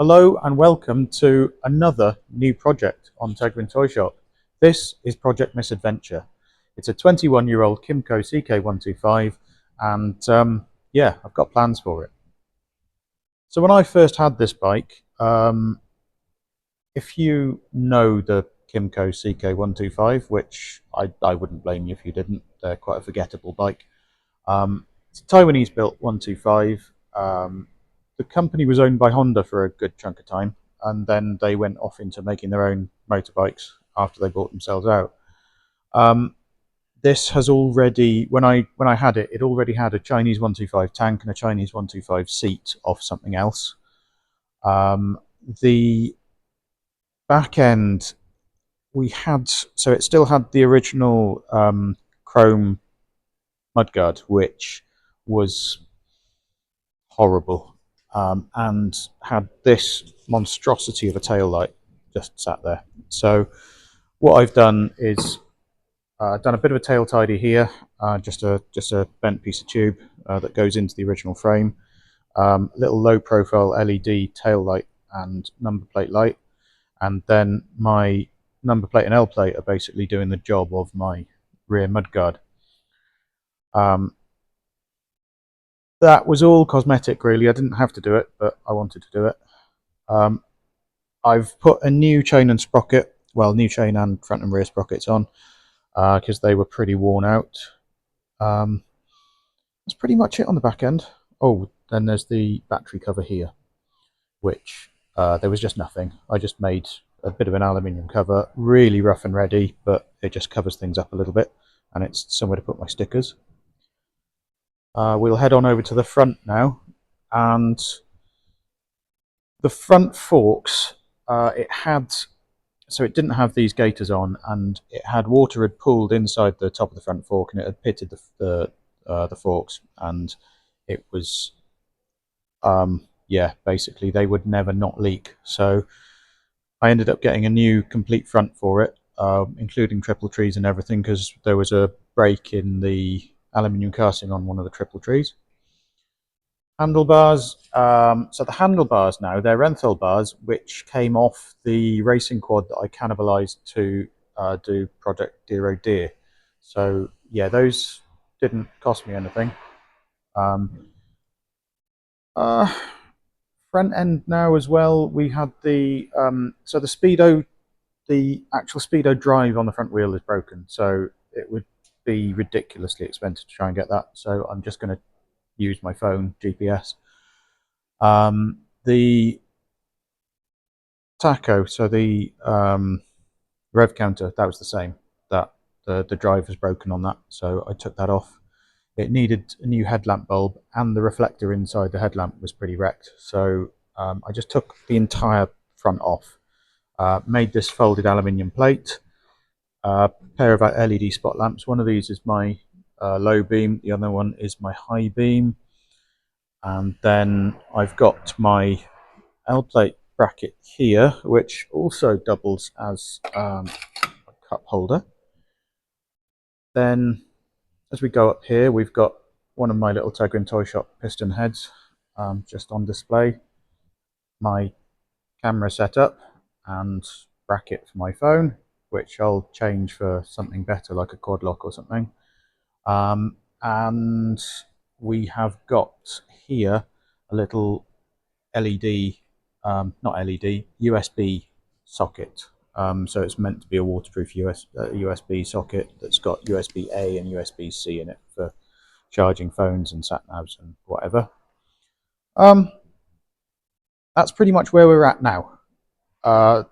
Hello and welcome to another new project on Tegrin Toy Shop. This is Project Misadventure. It's a 21-year-old Kimco CK125 and yeah, I've got plans for it. So when I first had this bike, if you know the Kimco CK125, which I wouldn't blame you if you didn't, they're quite a forgettable bike. It's a Taiwanese built 125. The company was owned by Honda for a good chunk of time, and then they went off into making their own motorbikes after they bought themselves out. This has already, when I had it, it already had a Chinese 125 tank and a Chinese 125 seat off something else. The back end so it still had the original chrome mudguard, which was horrible, and had this monstrosity of a tail light just sat there. So what I've done is done a bit of a tail tidy here, just a bent piece of tube that goes into the original frame, little low profile LED tail light and number plate light, and then my number plate and L plate are basically doing the job of my rear mudguard. That was all cosmetic, really. I didn't have to do it, but I wanted to do it. I've put a new chain and sprocket, well, new chain and front and rear sprockets on, because they were pretty worn out. That's pretty much it on the back end. Oh, then there's the battery cover here, which there was just nothing. I just made a bit of an aluminium cover, really rough and ready, but it just covers things up a little bit, and it's somewhere to put my stickers. We'll head on over to the front now, and the front forks, it didn't have these gaiters on, and it had water had pooled inside the top of the front fork, and it had pitted the forks, and it was yeah, basically they would never not leak. So I ended up getting a new complete front for it, including triple trees and everything, because there was a break in the aluminium casting on one of the triple trees. Handlebars, so the handlebars now, they're Renthal bars, which came off the racing quad that I cannibalized to do Project Dear Oh Dear. So yeah, those didn't cost me anything. Front end now as well, we had the so the actual speedo drive on the front wheel is broken, so it would be ridiculously expensive to try and get that, so I'm just going to use my phone GPS. The tacho, so the rev counter, that was the same, that the drive was broken on that, so I took that off. It needed a new headlamp bulb, and the reflector inside the headlamp was pretty wrecked, so I just took the entire front off, made this folded aluminium plate, a pair of LED spot lamps. One of these is my low beam, the other one is my high beam, and then I've got my L plate bracket here, which also doubles as a cup holder. Then as we go up here, we've got one of my little Tegrin Toy Shop piston heads just on display, my camera setup and bracket for my phone, which I'll change for something better like a quad lock or something. And we have got here a little LED, not LED, USB socket. So it's meant to be a waterproof USB socket that's got USB-A and USB-C in it for charging phones and sat-navs and whatever. That's pretty much where we're at now.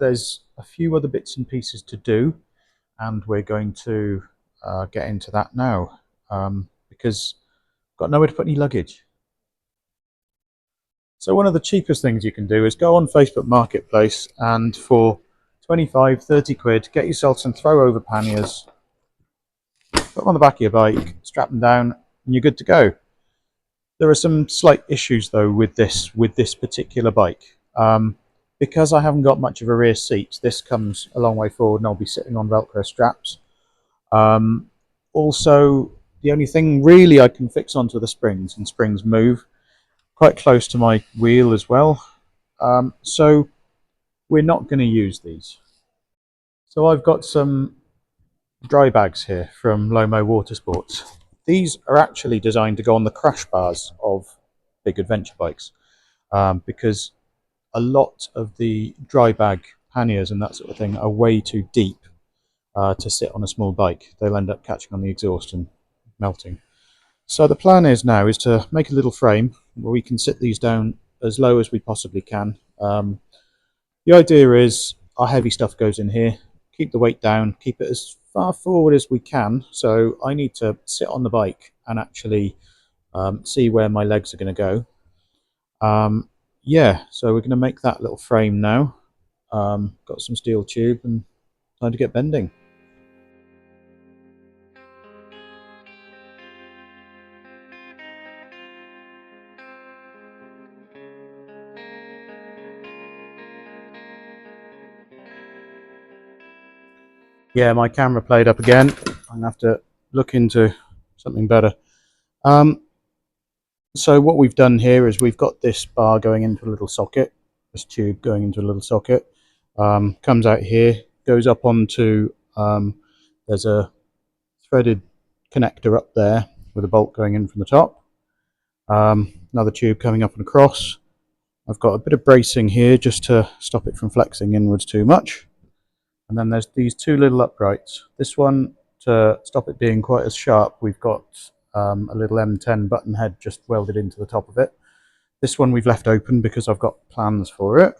There's a few other bits and pieces to do, and we're going to get into that now, because I've got nowhere to put any luggage. So one of the cheapest things you can do is go on Facebook Marketplace, and for 25, 30 quid, get yourself some throw over panniers, put them on the back of your bike, strap them down, and you're good to go. There are some slight issues though with this particular bike. Because I haven't got much of a rear seat, this comes a long way forward and I'll be sitting on Velcro straps. Also, the only thing really I can fix onto the springs, and springs move quite close to my wheel as well. So we're not going to use these. So I've got some dry bags here from LOMO Water Sports. These are actually designed to go on the crash bars of big adventure bikes, because a lot of the dry bag panniers and that sort of thing are way too deep to sit on a small bike. They'll end up catching on the exhaust and melting. So the plan is now is to make a little frame where we can sit these down as low as we possibly can. The idea is our heavy stuff goes in here, keep the weight down, keep it as far forward as we can. So I need to sit on the bike and actually see where my legs are going to go. Yeah, so we're going to make that little frame now. Got some steel tube and time to get bending. Yeah, my camera played up again. I'm going to have to look into something better. So what we've done here is we've got this bar going into a little socket, this tube going into a little socket, comes out here, goes up onto, there's a threaded connector up there with a bolt going in from the top, another tube coming up and across. I've got a bit of bracing here just to stop it from flexing inwards too much. And then there's these two little uprights. This one, to stop it being quite as sharp, we've got a little M10 button head just welded into the top of it. This one we've left open because I've got plans for it.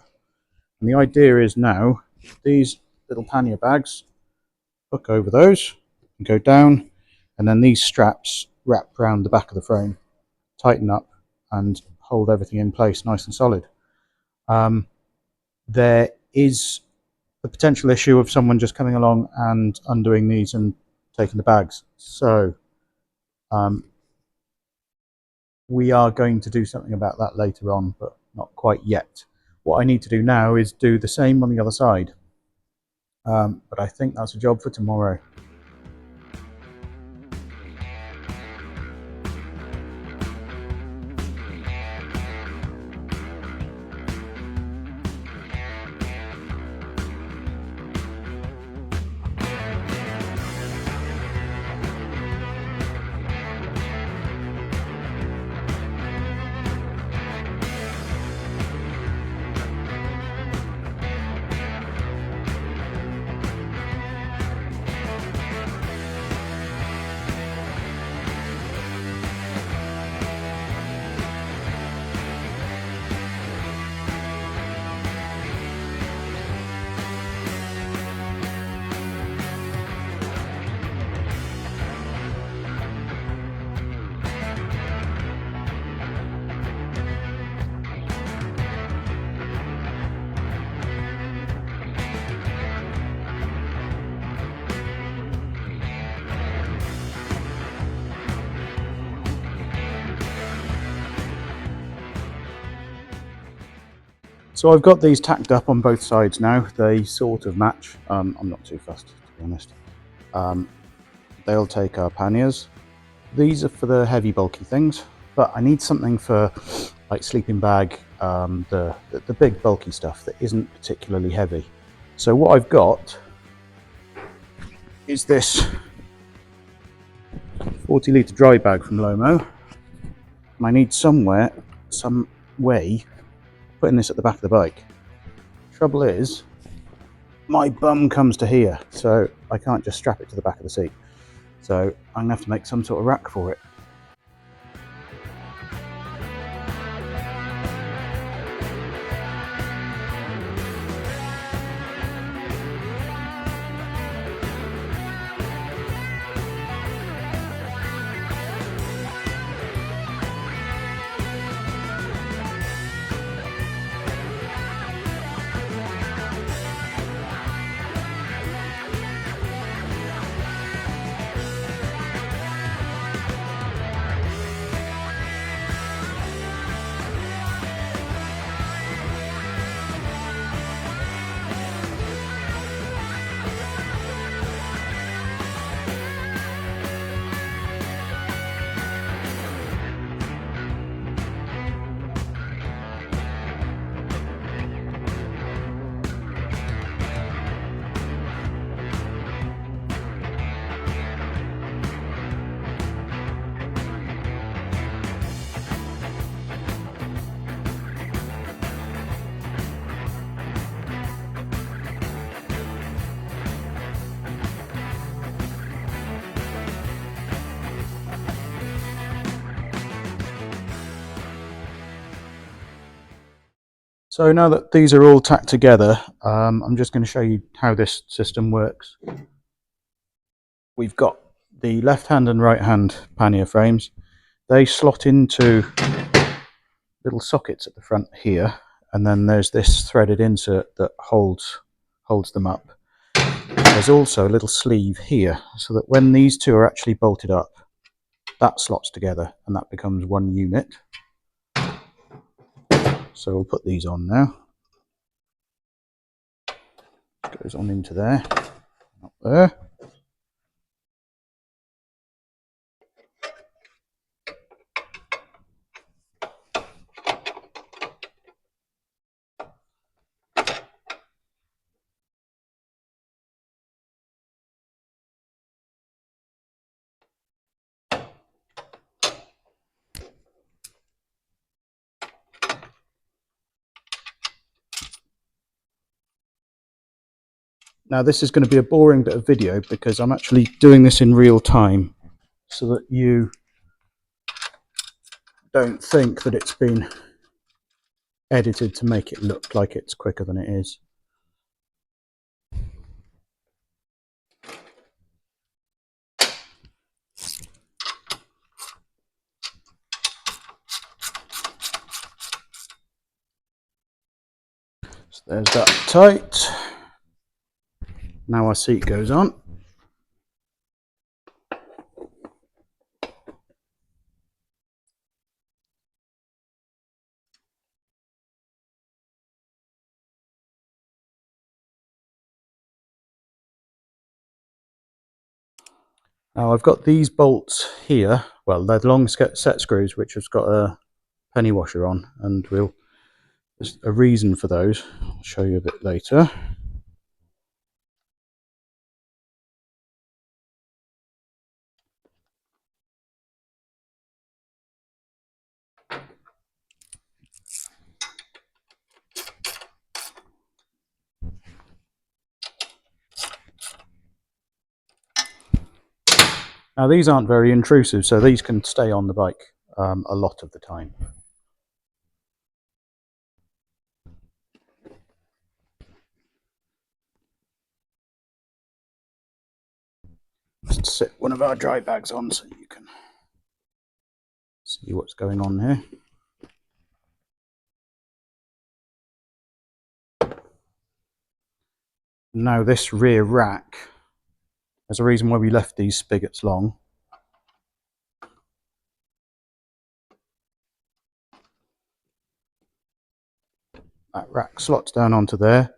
And the idea is now, these little pannier bags, hook over those and go down, and then these straps wrap around the back of the frame, tighten up and hold everything in place nice and solid. There is the potential issue of someone just coming along and undoing these and taking the bags. So we are going to do something about that later on, but not quite yet. What I need to do now is do the same on the other side. But I think that's a job for tomorrow. So I've got these tacked up on both sides now. They sort of match. I'm not too fussed, to be honest. They'll take our panniers. These are for the heavy, bulky things, but I need something for like sleeping bag, the big, bulky stuff that isn't particularly heavy. So what I've got is this 40-litre dry bag from LOMO. And I need some way putting this at the back of the bike. Trouble is, my bum comes to here, so I can't just strap it to the back of the seat. So I'm gonna have to make some sort of rack for it. So now that these are all tacked together, I'm just going to show you how this system works. We've got the left hand and right hand pannier frames. They slot into little sockets at the front here, and then there's this threaded insert that holds them up. There's also a little sleeve here, so that when these two are actually bolted up, that slots together and that becomes one unit. So we'll put these on now. Goes on into there, up there. Now this is going to be a boring bit of video because I'm actually doing this in real time so that you don't think that it's been edited to make it look like it's quicker than it is. So there's that tight. Now our seat goes on. Now I've got these bolts here, well they're long set screws which has got a penny washer on, and there's a reason for those. I'll show you a bit later. Now these aren't very intrusive, so these can stay on the bike a lot of the time. Let's sit one of our dry bags on so you can see what's going on here. Now this rear rack, there's a reason why we left these spigots long. That rack slots down onto there,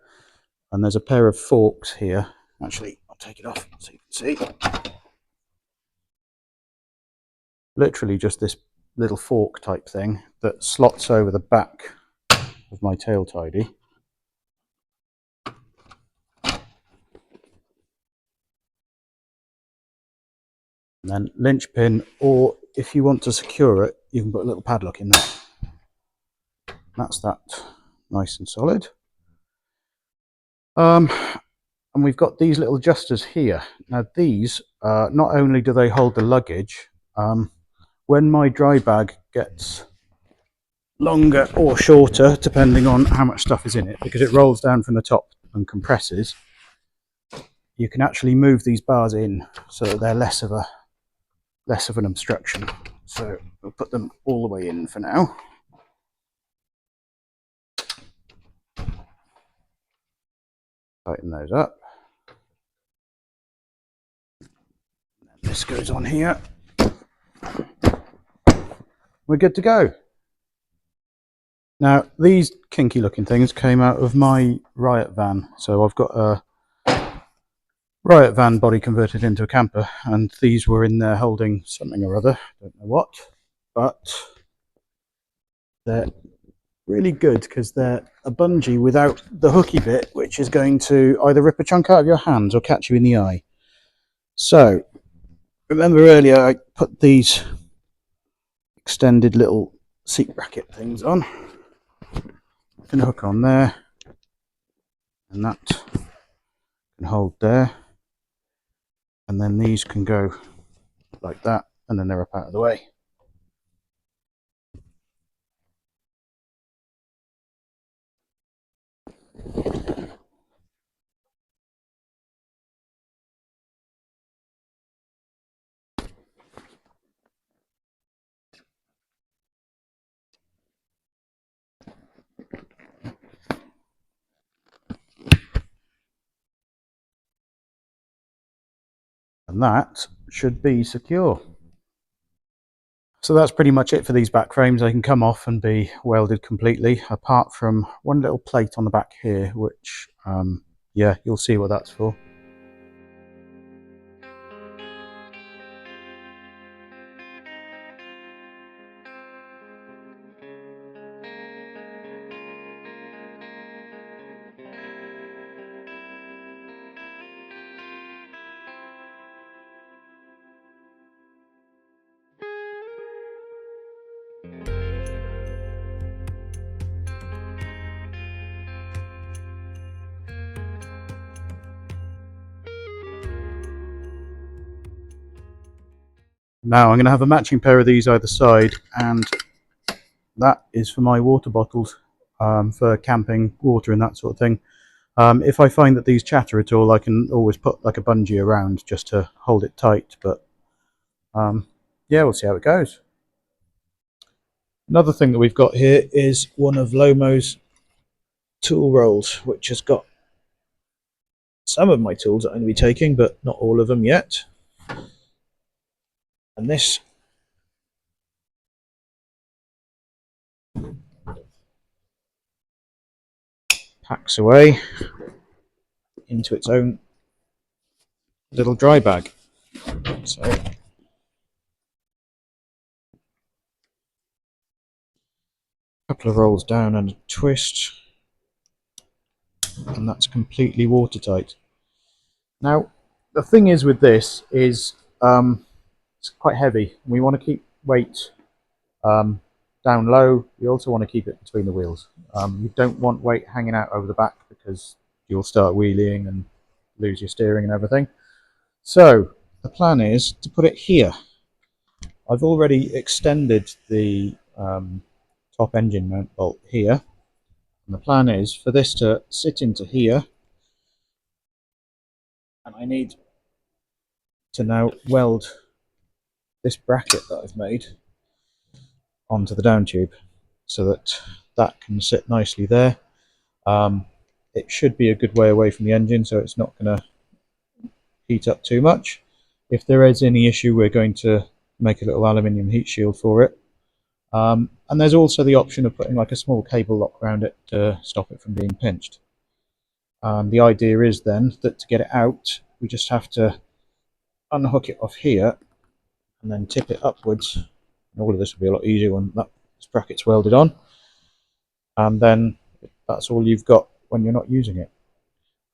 and there's a pair of forks here. Actually, I'll take it off so you can see. Literally just this little fork type thing that slots over the back of my tail tidy. And then linchpin, or if you want to secure it, you can put a little padlock in there. That's that, nice and solid. And we've got these little adjusters here. Now these, not only do they hold the luggage, when my dry bag gets longer or shorter, depending on how much stuff is in it, because it rolls down from the top and compresses, you can actually move these bars in so that they're less of an obstruction. So we'll put them all the way in for now. Tighten those up. This goes on here. We're good to go. Now these kinky looking things came out of my Riot van. So I've got a Riot van body converted into a camper, and these were in there holding something or other, don't know what, but they're really good because they're a bungee without the hooky bit, which is going to either rip a chunk out of your hands or catch you in the eye. So remember earlier I put these extended little seat bracket things on. I can hook on there, and that can hold there, and then these can go like that, and then they're up out of the way. and that should be secure. So that's pretty much it for these back frames. They can come off and be welded completely, apart from one little plate on the back here, which yeah, you'll see what that's for. Now I'm going to have a matching pair of these either side, and that is for my water bottles, for camping, water and that sort of thing. If I find that these chatter at all, I can always put like a bungee around just to hold it tight, but yeah, we'll see how it goes. Another thing that we've got here is one of LOMO's tool rolls, which has got some of my tools that I'm going to be taking, but not all of them yet. And this packs away into its own little dry bag. So a couple of rolls down and a twist, and that's completely watertight. Now the thing is with this is it's quite heavy. We want to keep weight down low. You also want to keep it between the wheels. You don't want weight hanging out over the back, because you'll start wheeling and lose your steering and everything. So the plan is to put it here. I've already extended the top engine mount bolt here, and the plan is for this to sit into here, and I need to now weld this bracket that I've made onto the down tube so that that can sit nicely there. It should be a good way away from the engine, so it's not going to heat up too much. If there is any issue, we're going to make a little aluminium heat shield for it. And there's also the option of putting like a small cable lock around it to stop it from being pinched. The idea is then that to get it out, we just have to unhook it off here and then tip it upwards. And all of this will be a lot easier when that bracket's welded on. And then that's all you've got when you're not using it.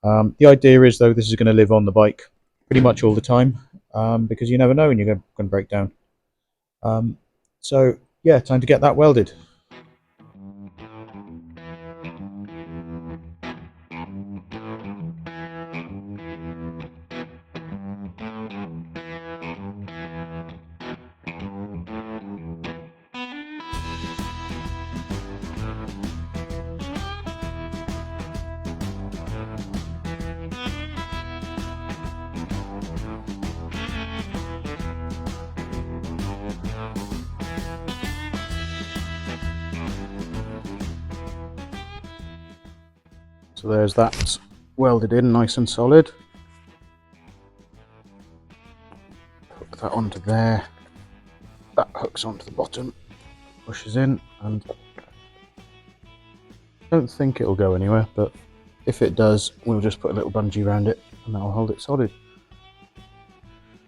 The idea is, though, this is going to live on the bike pretty much all the time, because you never know when you're going to break down. So yeah, time to get that welded. So there's that welded in nice and solid. Hook that onto there. That hooks onto the bottom, pushes in, and I don't think it'll go anywhere, but if it does, we'll just put a little bungee around it and that'll hold it solid.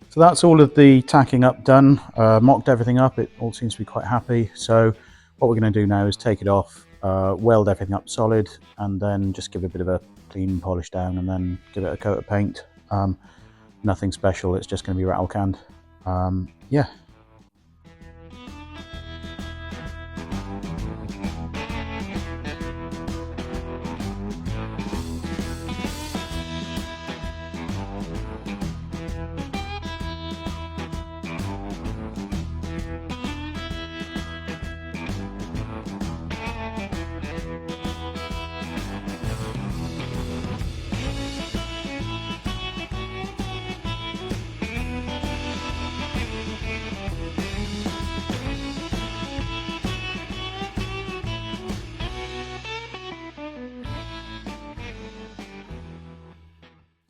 So that's all of the tacking up done. Mocked everything up, it all seems to be quite happy. So what we're going to do now is take it off, weld everything up solid, and then just give it a bit of a clean polish down, and then give it a coat of paint. Nothing special, it's just going to be rattle canned. Yeah.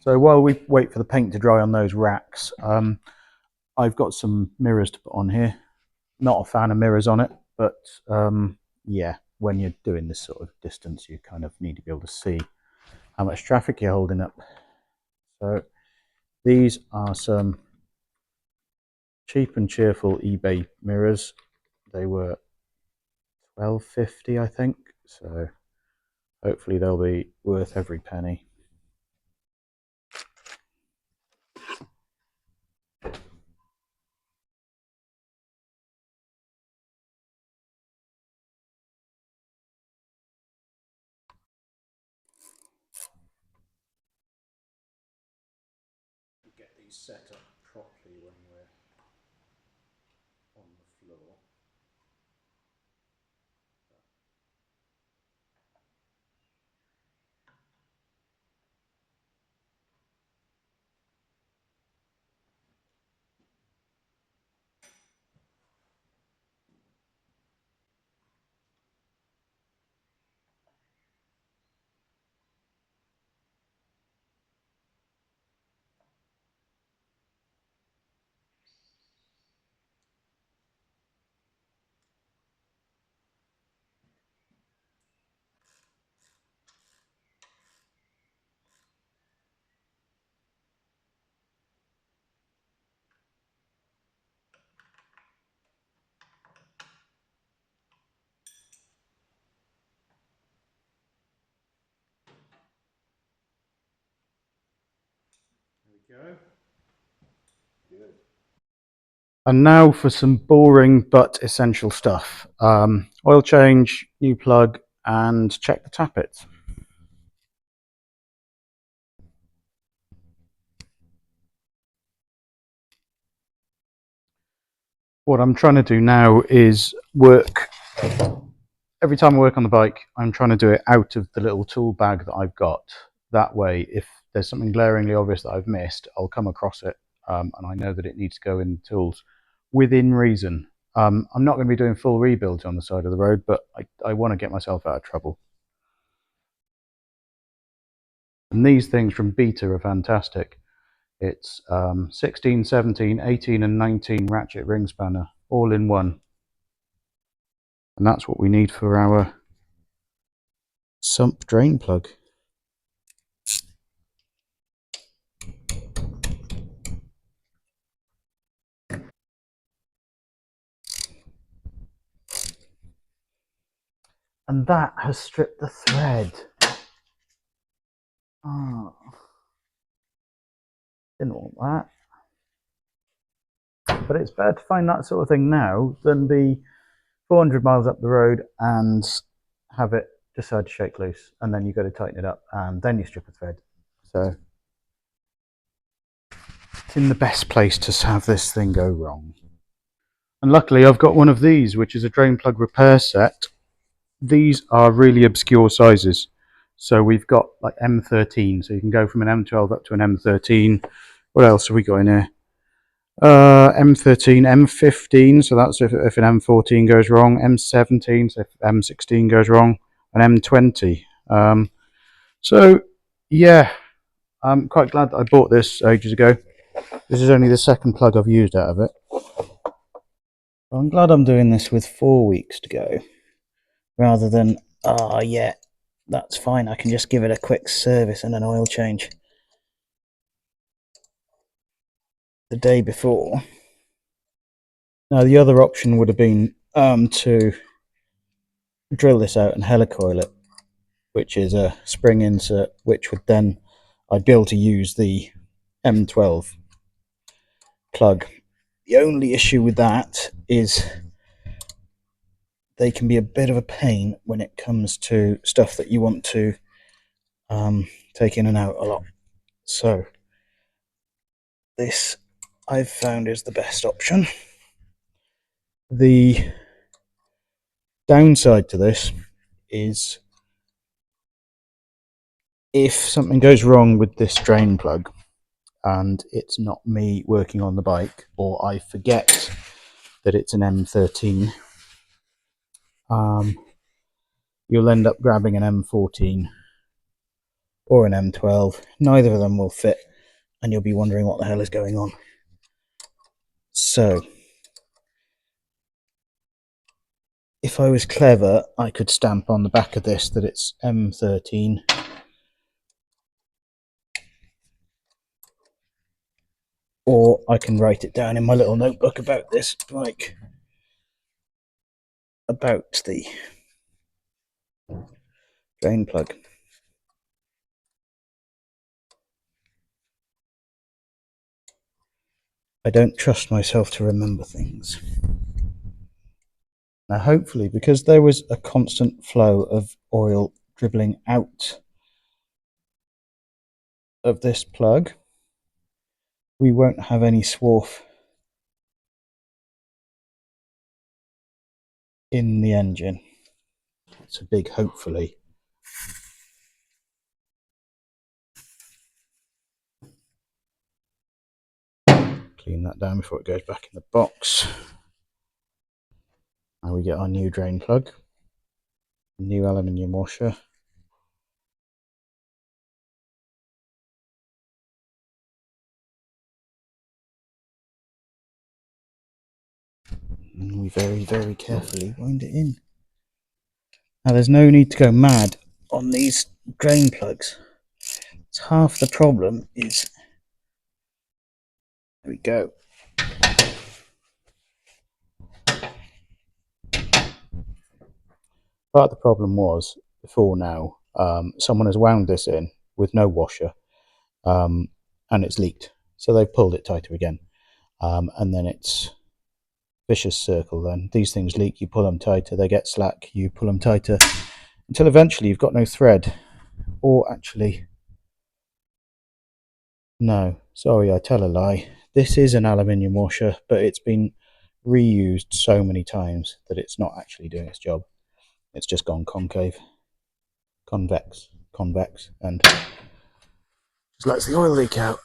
So while we wait for the paint to dry on those racks, I've got some mirrors to put on here. Not a fan of mirrors on it, but yeah, when you're doing this sort of distance, you kind of need to be able to see how much traffic you're holding up. So these are some cheap and cheerful eBay mirrors. They were $12.50, I think. So hopefully they'll be worth every penny. Get these set up properly when we're on the floor. There we go. Good. And now for some boring but essential stuff. Oil change, new plug, and check the tappets. What I'm trying to do now is work. Every time I work on the bike, I'm trying to do it out of the little tool bag that I've got. That way, if there's something glaringly obvious that I've missed, I'll come across it, and I know that it needs to go in the tools within reason. I'm not going to be doing full rebuilds on the side of the road, but I want to get myself out of trouble. And these things from Beta are fantastic. It's 16, 17, 18 and 19 ratchet ring spanner all in one. And that's what we need for our sump drain plug. And that has stripped the thread. Oh, didn't want that. But it's better to find that sort of thing now than be 400 miles up the road and have it decide to shake loose, and then you've got to tighten it up, and then you strip a thread. So it's in the best place to have this thing go wrong. And luckily I've got one of these, which is a drain plug repair set. These are really obscure sizes. So we've got like M13, so you can go from an M12 up to an M13. What else have we got in here? M13, M15, so that's if an M14 goes wrong, M17, so if M16 goes wrong, and M20. So yeah, I'm quite glad that I bought this ages ago. This is only the second plug I've used out of it. I'm glad I'm doing this with 4 weeks to go, rather than, yeah, that's fine, I can just give it a quick service and an oil change the day before. Now the other option would have been to drill this out and helicoil it, which is a spring insert, which would then I'd be able to use the M12 plug. The only issue with that is they can be a bit of a pain when it comes to stuff that you want to take in and out a lot. So this I've found is the best option. The downside to this is if something goes wrong with this drain plug and it's not me working on the bike, or I forget that it's an M13, you'll end up grabbing an M14 or an M12. Neither of them will fit, and you'll be wondering what the hell is going on. So, if I was clever, I could stamp on the back of this that it's M13. Or I can write it down in my little notebook about this, like about the drain plug. I don't trust myself to remember things. Now, hopefully, because there was a constant flow of oil dribbling out of this plug, we won't have any swarf in the engine. It's a big hopefully. Clean that down before it goes back in the box. Now we get our new drain plug, new aluminium washer. And we very, very carefully wind it in. Now there's no need to go mad on these drain plugs. It's half the problem is, there we go. Part of the problem was, before now, someone has wound this in with no washer, and it's leaked. So they've pulled it tighter again. And then it's vicious circle then. These things leak, you pull them tighter, they get slack, you pull them tighter, until eventually you've got no thread. Or actually, no, sorry, I tell a lie. This is an aluminium washer, but it's been reused so many times that it's not actually doing its job. It's just gone concave, convex, and just lets the oil leak out.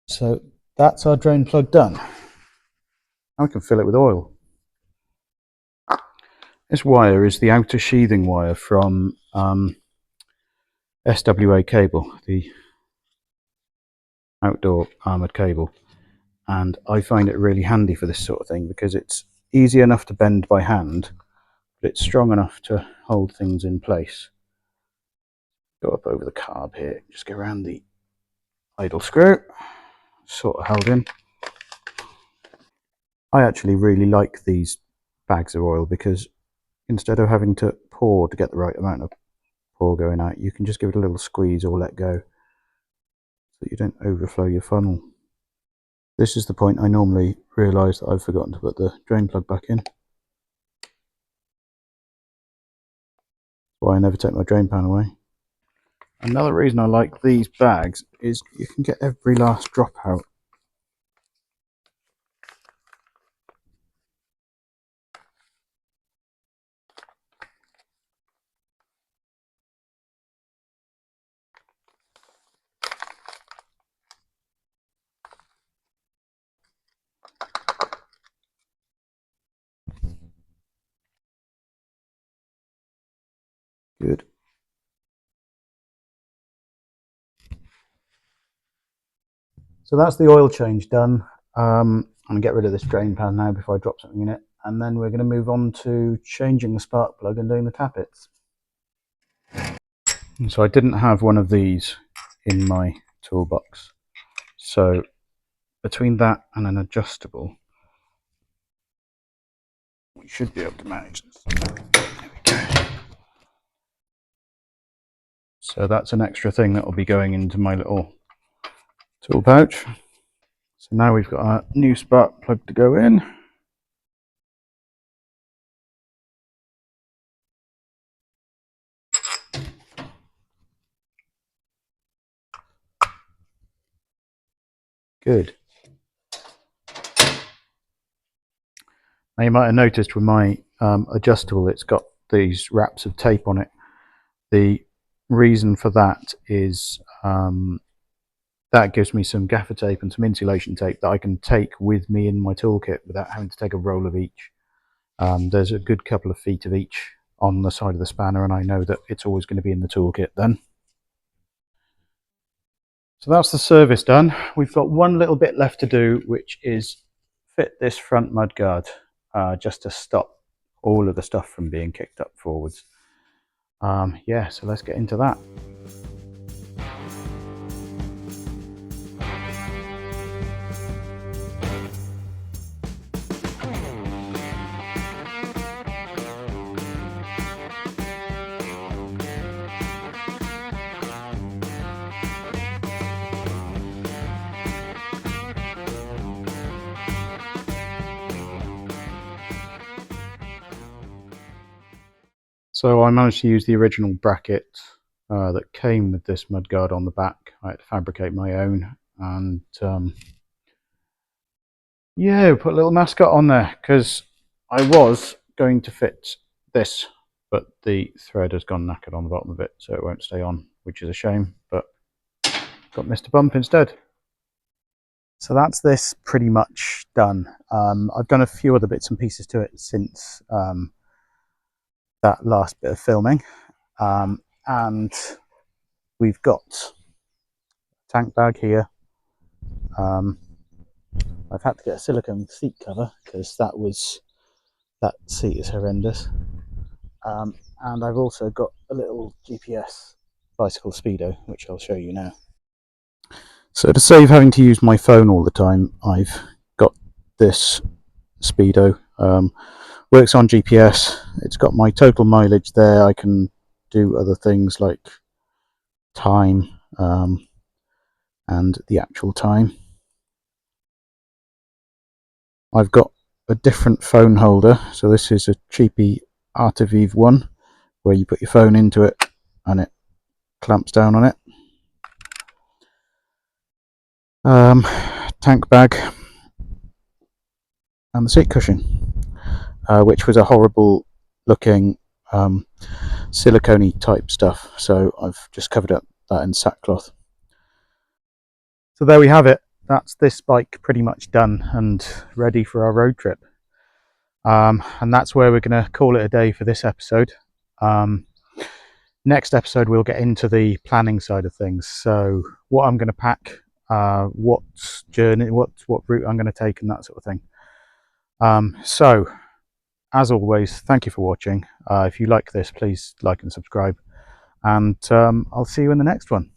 So that's our drain plug done. Now we can fill it with oil. This wire is the outer sheathing wire from SWA cable, the outdoor armoured cable. And I find it really handy for this sort of thing because it's easy enough to bend by hand, but it's strong enough to hold things in place. Go up over the carb here, just go around the idle screw, sort of held in. I actually really like these bags of oil because instead of having to pour to get the right amount of pour going out, you can just give it a little squeeze or let go so you don't overflow your funnel. This is the point I normally realise that I've forgotten to put the drain plug back in. That's why I never take my drain pan away. Another reason I like these bags is you can get every last drop out. Good. So that's the oil change done. I'm going to get rid of this drain pan now before I drop something in it. And then we're going to move on to changing the spark plug and doing the tappets. And so I didn't have one of these in my toolbox. So between that and an adjustable, we should be able to manage this. There we go. So that's an extra thing that will be going into my little tool pouch. So now we've got our new spark plug to go in. Good. Now you might have noticed with my adjustable, it's got these wraps of tape on it. The reason for that is that gives me some gaffer tape and some insulation tape that I can take with me in my toolkit without having to take a roll of each. There's a good couple of feet of each on the side of the spanner, and I know that it's always going to be in the toolkit then. So that's the service done. We've got one little bit left to do, which is fit this front mudguard, just to stop all of the stuff from being kicked up forwards. Yeah, so let's get into that. So I managed to use the original bracket that came with this mudguard on the back. I had to fabricate my own, and yeah, put a little mascot on there because I was going to fit this, but the thread has gone knackered on the bottom of it, so it won't stay on, which is a shame, but got Mr. Bump instead. So that's this pretty much done. I've done a few other bits and pieces to it since that last bit of filming, and we've got a tank bag here. I've had to get a silicone seat cover because that seat is horrendous, and I've also got a little GPS bicycle speedo, which I'll show you now. So to save having to use my phone all the time, I've got this speedo. Works on GPS. It's got my total mileage there. I can do other things like time and the actual time. I've got a different phone holder. So this is a cheapy Artivive one where you put your phone into it and it clamps down on it. Tank bag and the seat cushion, which was a horrible looking silicone-y type stuff, so I've just covered up that in sackcloth. So there we have it. That's this bike pretty much done and ready for our road trip, and that's where we're going to call it a day for this episode. Next episode we'll get into the planning side of things, so what I'm going to pack, what route I'm going to take, and that sort of thing. So as always, thank you for watching. If you like this, please like and subscribe, and I'll see you in the next one.